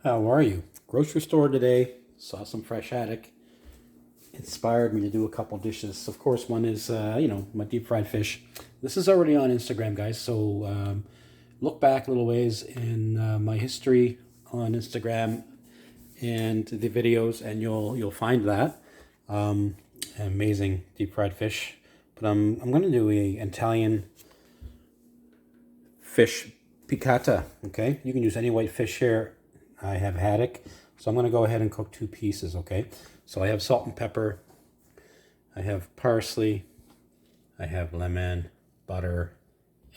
How are you? Grocery store today, saw some fresh haddock. Inspired me to do a couple dishes. Of course, one is, my deep fried fish. This is already on Instagram, guys, so look back a little ways in my history on Instagram and the videos, and you'll find that. Amazing deep fried fish. But I'm going to do a Italian fish piccata, okay? You can use any white fish here. I have haddock, so I'm going to go ahead and cook two pieces, okay? So I have salt and pepper, I have parsley, I have lemon, butter,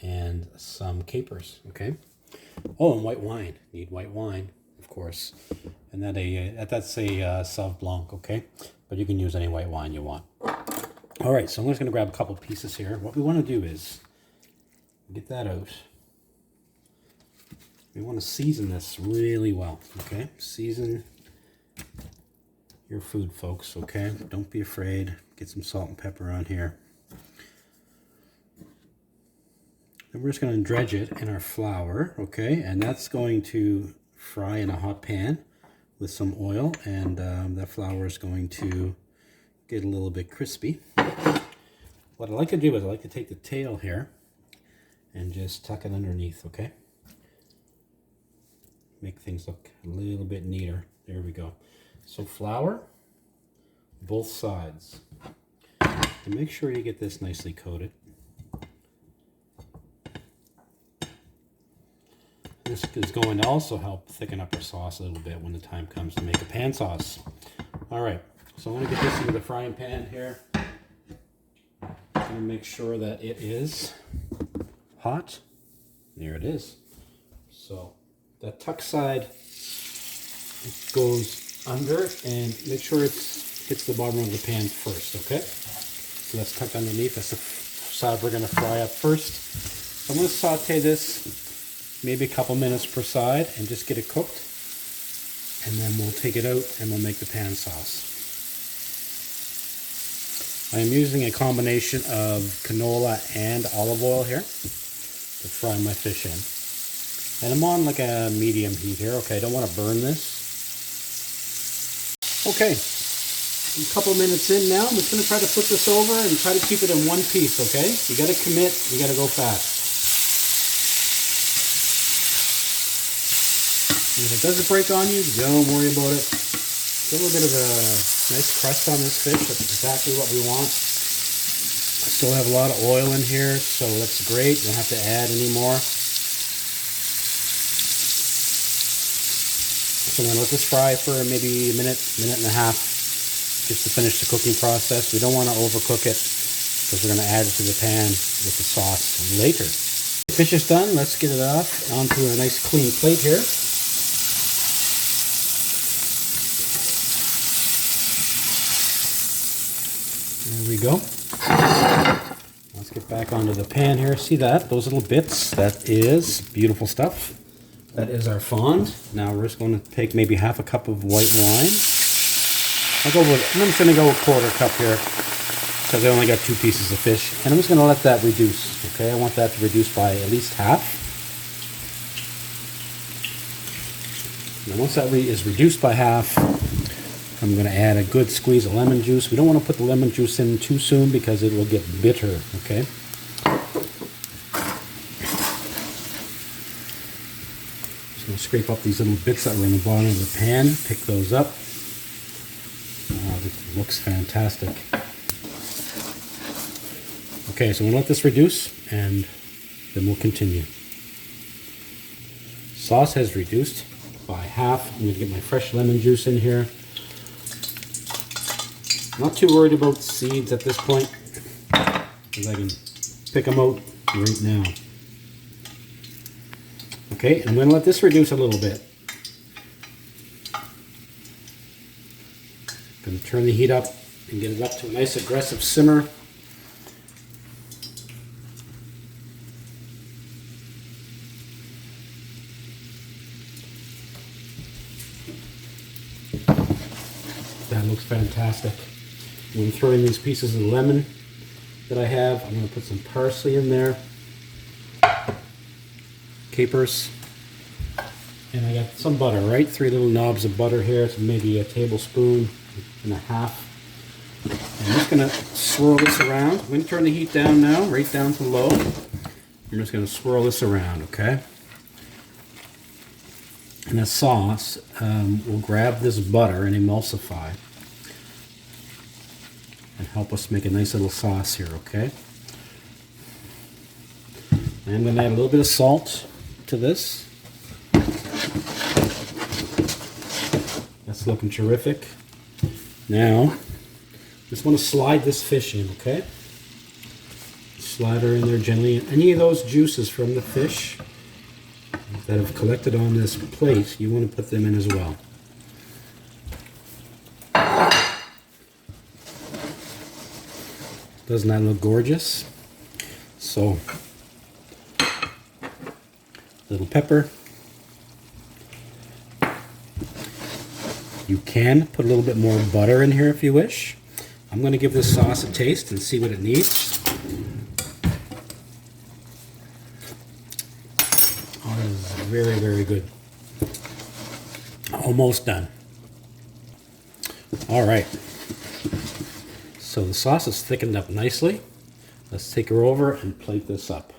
and some capers, okay? Oh, and white wine. Need white wine, of course. And that's a Sauv Blanc, okay? But you can use any white wine you want. All right, so I'm just going to grab a couple pieces here. What we want to do is get that out. We want to season this really well, okay? Season your food, folks, okay? Don't be afraid. Get some salt and pepper on here. Then we're just going to dredge it in our flour, okay? And that's going to fry in a hot pan with some oil, and that flour is going to get a little bit crispy. What I like to do is I like to take the tail here and just tuck it underneath, okay? Make things look a little bit neater. There we go. So flour, both sides. And make sure you get this nicely coated. This is going to also help thicken up our sauce a little bit when the time comes to make a pan sauce. All right, so I'm going to get this into the frying pan here. I'm going to make sure that it is hot. There it is. So that tuck side goes under, and make sure it hits the bottom of the pan first, okay? So that's tucked underneath. That's the side we're going to fry up first. So I'm going to saute this maybe a couple minutes per side and just get it cooked. And then we'll take it out and we'll make the pan sauce. I am using a combination of canola and olive oil here to fry my fish in. And I'm on like a medium heat here. Okay, I don't want to burn this. Okay, a couple minutes in now. I'm just going to try to flip this over and try to keep it in one piece, okay? You got to commit, you got to go fast. And if it doesn't break on you, don't worry about it. Get a little bit of a nice crust on this fish. That's exactly what we want. I still have a lot of oil in here, so that's great. Don't have to add any more. So I'm going to let this fry for maybe a minute and a half, just to finish the cooking process. We don't want to overcook it, because we're going to add it to the pan with the sauce later. The fish is done. Let's get it off onto a nice clean plate here. There we go. Let's get back onto the pan here. See that? Those little bits? That is beautiful stuff. That is our fond. Now we're just going to take maybe half a cup of white wine. I'm just going to go a quarter cup here, because I only got two pieces of fish. And I'm just going to let that reduce. Okay, I want that to reduce by at least half. And once that is reduced by half, I'm going to add a good squeeze of lemon juice. We don't want to put the lemon juice in too soon because it will get bitter, okay? Just going to scrape up these little bits that were in the bottom of the pan, pick those up. Oh, this looks fantastic. Okay, so I'm going to let this reduce, and then we'll continue. Sauce has reduced by half. I'm going to get my fresh lemon juice in here. Not too worried about seeds at this point, because I can pick them out right now. Okay, I'm going to let this reduce a little bit. I'm going to turn the heat up and get it up to a nice aggressive simmer. That looks fantastic. I'm throwing these pieces of lemon that I have. I'm going to put some parsley in there. Capers. And I got some butter, right? 3 little knobs of butter here, so maybe a tablespoon and a half. I'm just going to swirl this around. I'm going to turn the heat down now, right down to low. I'm just going to swirl this around, okay? And the sauce will grab this butter and emulsify and help us make a nice little sauce here, okay? I'm going to add a little bit of salt to this. That's looking terrific. Now, just want to slide this fish in, okay? Slide her in there gently. Any of those juices from the fish that have collected on this plate, you want to put them in as well. Doesn't that look gorgeous? So, little pepper. You can put a little bit more butter in here if you wish. I'm going to give this sauce a taste and see what it needs. Oh, this is very, very good. Almost done. All right. So the sauce is thickened up nicely. Let's take her over and plate this up.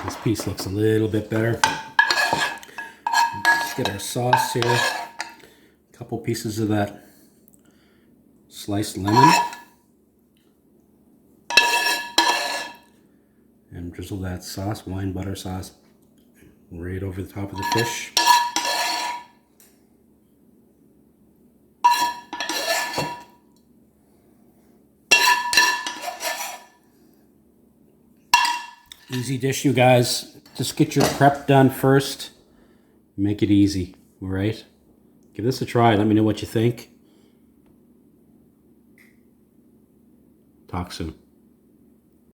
This piece looks a little bit better. Let's get our sauce here. A couple pieces of that sliced lemon. And drizzle that sauce, wine butter sauce, right over the top of the fish. Easy dish, you guys. Just get your prep done first. Make it easy, all right? Give this a try. Let me know what you think. Talk soon.